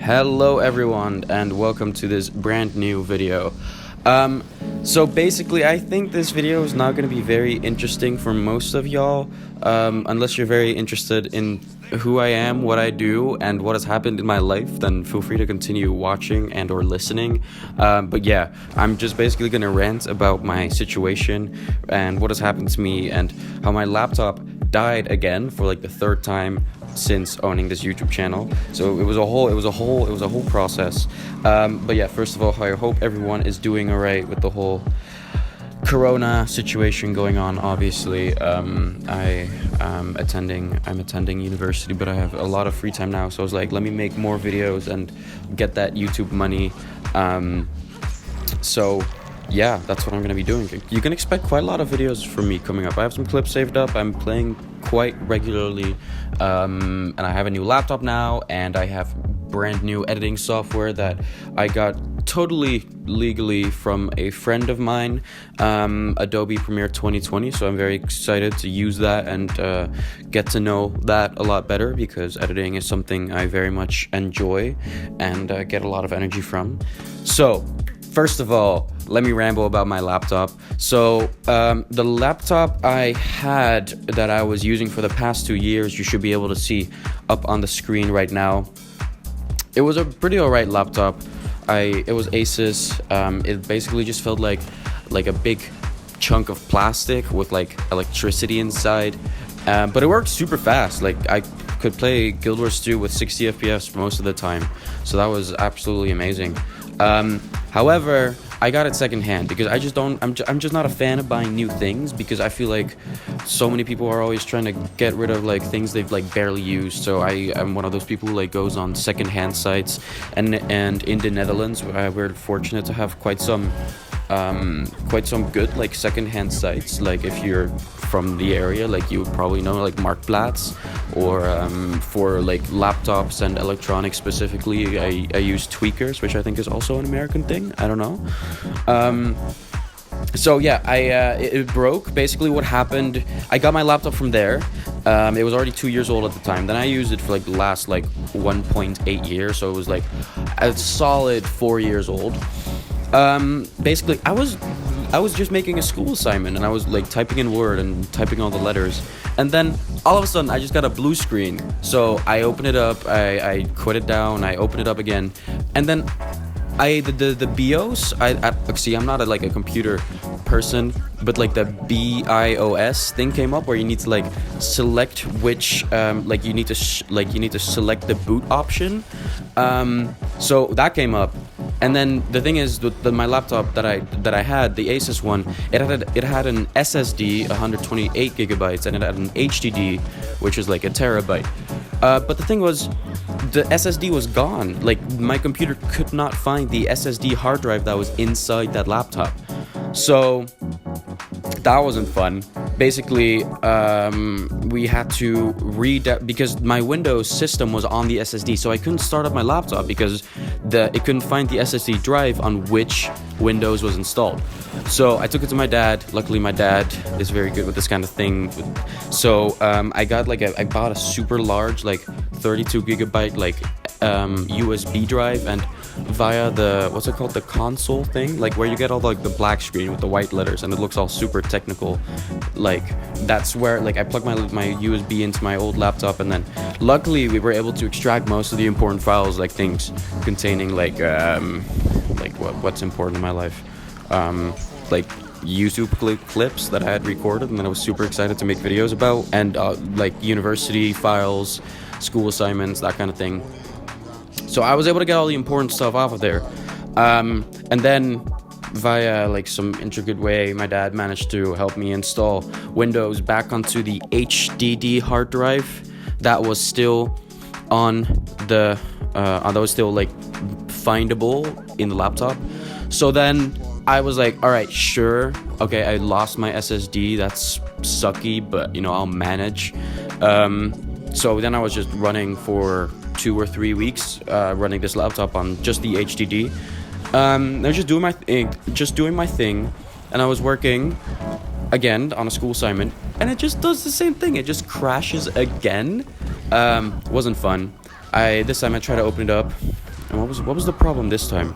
Hello everyone and welcome to this brand new video. So basically I think this video is not going to be very interesting for most of y'all, unless you're very interested in who I am, what I do, and what has happened in my life. Then feel free to continue watching and or listening. But yeah, I'm just basically going to rant about my situation and what has happened to me and how my laptop died again for like the third time since owning this YouTube channel. So it was a whole process. But yeah, first of all, I hope everyone is doing alright with the whole Corona situation going on. Obviously, I'm attending university, but I have a lot of free time now. So I was like, let me make more videos and get that YouTube money. So yeah, that's what I'm gonna be doing. You can expect quite a lot of videos from me coming up. I have some clips saved up. I'm playing quite regularly, and I have a new laptop now, and I have brand new editing software that I got totally legally from a friend of mine, Adobe Premiere 2020. So I'm very excited to use that and get to know that a lot better, because editing is something I very much enjoy and get a lot of energy from. So first of all, let me ramble about my laptop. So the laptop I had that I was using for the past 2 years, you should be able to see up on the screen right now. It was a pretty alright laptop. It was Asus. It basically just felt like a big chunk of plastic with like electricity inside. But it worked super fast. Like I could play Guild Wars 2 with 60 FPS most of the time. So that was absolutely amazing. However, I got it secondhand because I'm just not a fan of buying new things, because I feel like so many people are always trying to get rid of like things they've like barely used. So I'm one of those people who like goes on secondhand sites, and in the Netherlands we're fortunate to have quite some good like secondhand sites. Like if you're from the area, like you would probably know like Marktplaats, or for like laptops and electronics specifically, I use Tweakers, which I think is also an American thing. I don't know. So yeah, it broke. Basically what happened, I got my laptop from there. It was already 2 years old at the time. Then I used it for like the last like 1.8 years, so it was like a solid 4 years old. Basically I was just making a school assignment, and I was like typing in Word and typing all the letters, and then all of a sudden I just got a blue screen. So I opened it up, I quit it down, I opened it up again, and then the BIOS, see, I'm not a computer person, but like the BIOS thing came up where you need to like select which you need to select the boot option. So that came up. And then the thing is, my laptop that I had, the Asus one, it had an SSD, 128 gigabytes, and it had an HDD, which is like a terabyte. But the thing was, the SSD was gone. Like my computer could not find the SSD hard drive that was inside that laptop. So that wasn't fun. Basically, we had to because my Windows system was on the SSD, so I couldn't start up my laptop because it couldn't find the SSD drive on which Windows was installed. So I took it to my dad. Luckily, my dad is very good with this kind of thing. So I bought a super large, like 32 gigabyte, USB drive, and via the the console thing, like where you get all the black screen with the white letters, and it looks all super technical. Like that's where I plugged my USB into my old laptop, and then luckily we were able to extract most of the important files, like things containing what's important in my life, like YouTube clips that I had recorded and then I was super excited to make videos about, and like university files, school assignments, that kind of thing. So I was able to get all the important stuff off of there. And then via some intricate way, my dad managed to help me install Windows back onto the HDD hard drive that was still on the that was still findable in the laptop. So then I was like, all right, sure, okay, I lost my SSD, that's sucky, but I'll manage. So then I was just running for 2 or 3 weeks, running this laptop on just the HDD. I was just doing my thing, and I was working again on a school assignment, and it just does the same thing. It just crashes again. Wasn't fun. This time I tried to open it up, And what was the problem this time?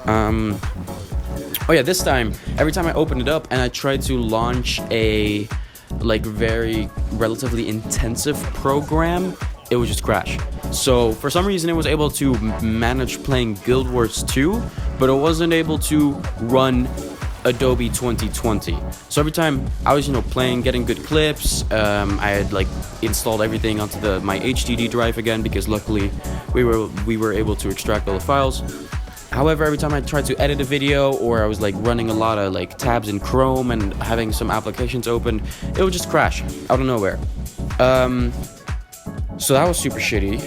Oh yeah, this time every time I opened it up and I tried to launch a like very relatively intensive program, it would just crash. So for some reason it was able to manage playing Guild Wars 2, but it wasn't able to run Adobe 2020. So every time I was, playing, getting good clips, I had like installed everything onto my HDD drive again, because luckily we were able to extract all the files. However, every time I tried to edit a video, or I was like running a lot of like tabs in Chrome and having some applications open, it would just crash out of nowhere. So that was super shitty.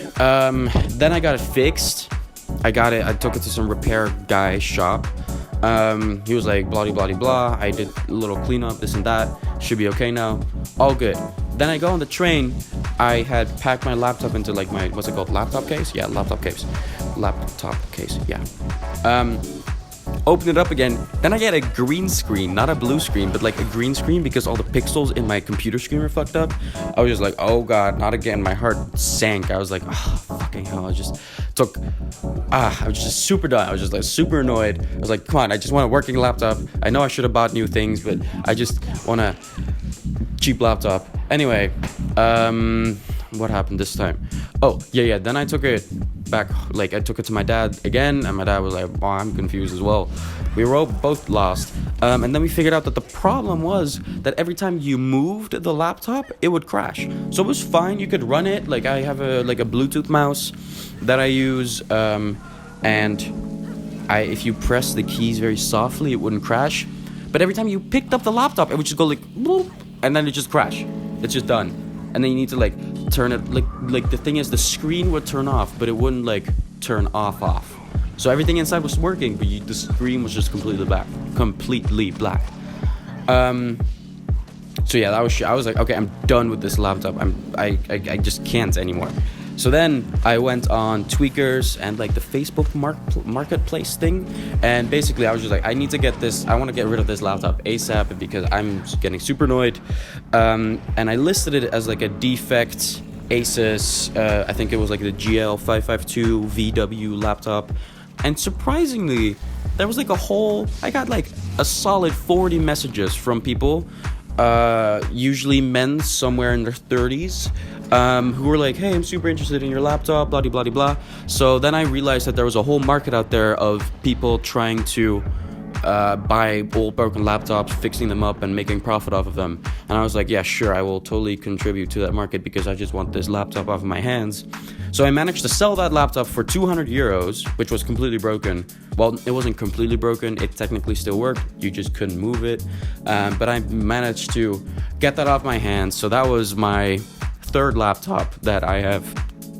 Then I got it fixed. I took it to some repair guy's shop. He was like, blah, blah, blah, blah. I did a little cleanup, this and that. Should be okay now. All good. Then I go on the train. I had packed my laptop into like my, what's it called? Laptop case? Yeah, laptop case. Laptop case, yeah. Open it up again. Then I get a green screen, not a blue screen, but like a green screen, because all the pixels in my computer screen were fucked up. I was just like, oh god, not again. My heart sank. I was like, oh, fucking hell. I was just super done. I was just like super annoyed. I was like, come on, I just want a working laptop. I know I should have bought new things, but I just want a cheap laptop. Anyway, what happened this time? Oh, yeah. Then I took it back, like I took it to my dad again, and my dad was like, oh, I'm confused as well. We were both lost. And then we figured out that the problem was that every time you moved the laptop, it would crash. So it was fine, you could run it. Like I have a Bluetooth mouse that I use, and if you press the keys very softly, it wouldn't crash. But every time you picked up the laptop, it would just go like, bloop, and then it just crash. It's just done. And then you need to like turn it, like the thing is, the screen would turn off, but it wouldn't like turn off. So everything inside was working, but the screen was just completely black. So yeah, I was like, okay, I'm done with this laptop. I just can't anymore. So then I went on Tweakers and like the Facebook marketplace thing, and basically I was just like, I need to get this. I want to get rid of this laptop ASAP because I'm getting super annoyed. And I listed it as like a defect Asus. I think it was like the GL552 VW laptop, and surprisingly, there was like I got like a solid 40 messages from people, usually men somewhere in their 30s. Who were like, hey, I'm super interested in your laptop, blah, blah, blah, blah. So then I realized that there was a whole market out there of people trying to buy old broken laptops, fixing them up, and making profit off of them. And I was like, yeah, sure, I will totally contribute to that market because I just want this laptop off of my hands. So I managed to sell that laptop for 200 euros, which was completely broken. Well, it wasn't completely broken. It technically still worked. You just couldn't move it. But I managed to get that off my hands. So that was my third laptop that I have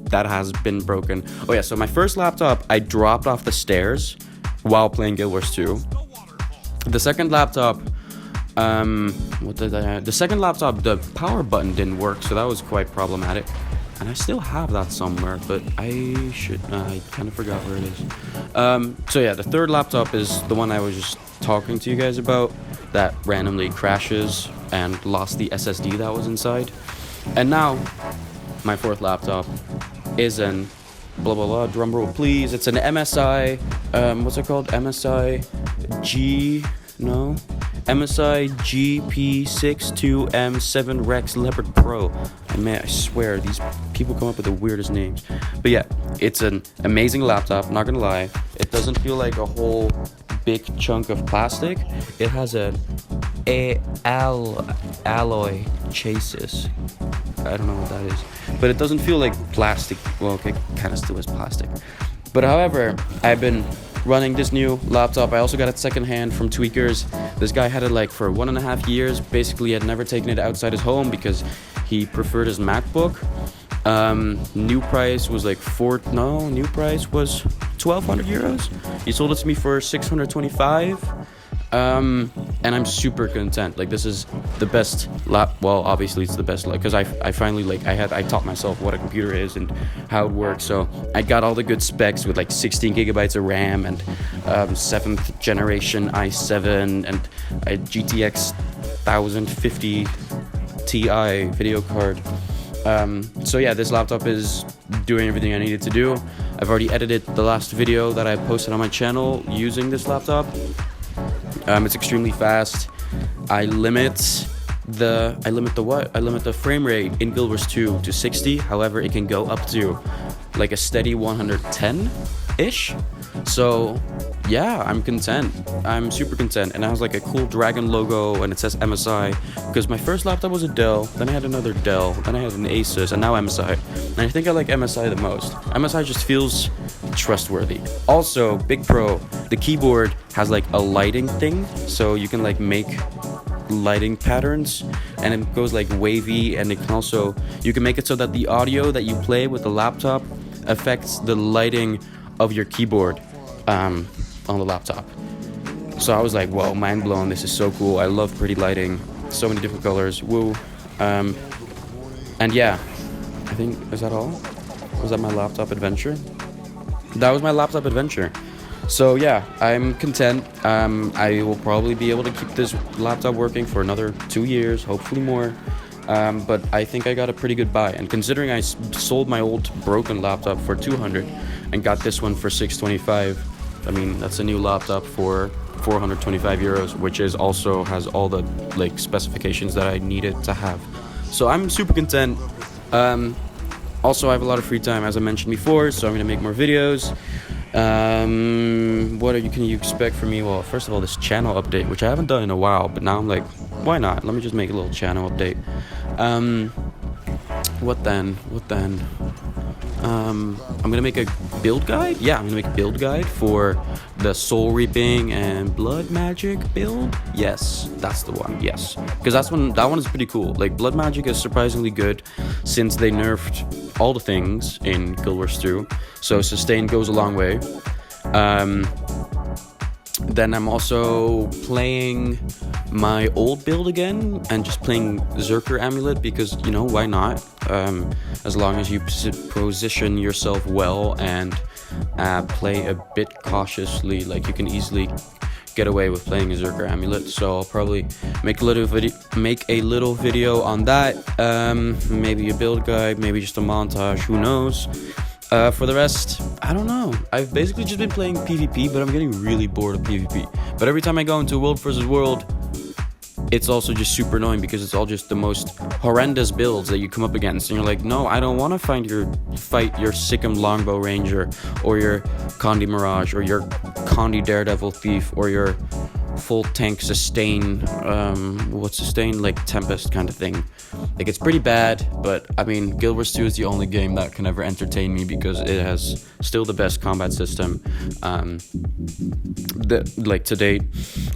that has been broken. Oh yeah, so my first laptop I dropped off the stairs while playing Guild Wars 2. The second laptop, the second laptop, the power button didn't work, so that was quite problematic. And I still have that somewhere, but I kind of forgot where it is. So yeah, the third laptop is the one I was just talking to you guys about that randomly crashes and lost the SSD that was inside. And now, my fourth laptop is an blah blah blah, drumroll please, it's an MSI, what's it called, MSI GP62M7 Rex Leopard Pro. I swear, these people come up with the weirdest names. But yeah, it's an amazing laptop, not gonna lie. It doesn't feel like a whole big chunk of plastic. It has a alloy chassis. I don't know what that is, but it doesn't feel like plastic. Well, okay, kind of still is plastic. But however, I've been running this new laptop. I also got it secondhand from Tweakers. This guy had it like for 1.5 years. Basically, had never taken it outside his home because he preferred his MacBook. New price was like 1,200 euros. He sold it to me for 625. And I'm super content. Like, this is the best well, obviously it's the best, like, because I finally, like, I taught myself what a computer is and how it works. So I got all the good specs with like 16 gigabytes of RAM and 7th generation i7 and a GTX 1050 Ti video card. So yeah, this laptop is doing everything I needed to do. I've already edited the last video that I posted on my channel using this laptop. It's extremely fast. I limit the frame rate in Guild Wars 2 to 60. However, it can go up to like a steady 110-ish. So yeah, I'm content. I'm super content. And it has like a cool dragon logo, and it says MSI, because my first laptop was a Dell, then I had another Dell, then I had an Asus, and now MSI. And I think I like MSI the most. MSI just feels trustworthy. Also, big pro, the keyboard has like a lighting thing, so you can like make lighting patterns, and it goes like wavy, and it can also, you can make it so that the audio that you play with the laptop affects the lighting of your keyboard on the laptop. So I was like, whoa, mind blown, this is so cool. I love pretty lighting, so many different colors, woo. And yeah, I think, is that all? Was that my laptop adventure? That was my laptop adventure. So yeah, I'm content. I will probably be able to keep this laptop working for another 2 years, hopefully more. But I think I got a pretty good buy. And considering I sold my old broken laptop for 200 and got this one for 625, I mean, that's a new laptop for 425 euros, which is also has all the like specifications that I needed to have. So I'm super content. Also, I have a lot of free time, as I mentioned before, so I'm gonna make more videos. What can you expect from me? Well, first of all, this channel update, which I haven't done in a while, but now I'm like, why not? Let me just make a little channel update. What then? I'm gonna make a build guide. Yeah, I'm gonna make a build guide for the soul reaping and blood magic build. Yes, that's the one. Yes, because that one is pretty cool. Like, blood magic is surprisingly good since they nerfed all the things in Guild Wars 2, so sustain goes a long way. Then I'm also playing my old build again and just playing Zerker Amulet, because, you know, why not? As long as you position yourself well and play a bit cautiously, like, you can easily get away with playing a Zerker Amulet. So I'll probably make a little video on that. Maybe a build guide, maybe just a montage, who knows. For the rest, I don't know. I've basically just been playing PvP, but I'm getting really bored of PvP. But every time I go into World versus World, it's also just super annoying, because it's all just the most horrendous builds that you come up against, and you're like, no, I don't want to fight your Sikkim Longbow Ranger, or your Condi Mirage, or your Condi Daredevil Thief, or your full tank sustain, like Tempest kind of thing. Like, it's pretty bad, but I mean, Guild Wars 2 is the only game that can ever entertain me, because it has still the best combat system to date.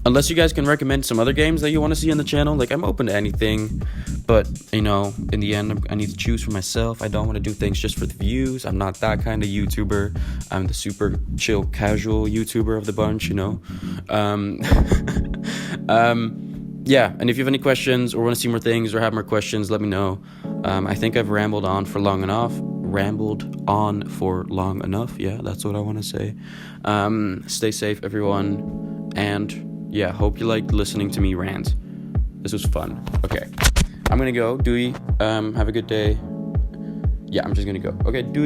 Unless you guys can recommend some other games that you want to see on the channel, like, I'm open to anything, but, you know, in the end, I need to choose for myself. I don't want to do things just for the views. I'm not that kind of YouTuber. I'm the super chill, casual YouTuber of the bunch, you know. Yeah, and if you have any questions or want to see more things or have more questions, let me know. I think I've rambled on for long enough. Yeah, that's what I want to say. Stay safe, everyone, and yeah, hope you liked listening to me rant. This was fun. Okay, I'm gonna go. Dewey, have a good day. Yeah, I'm just gonna go. Okay, Dewey.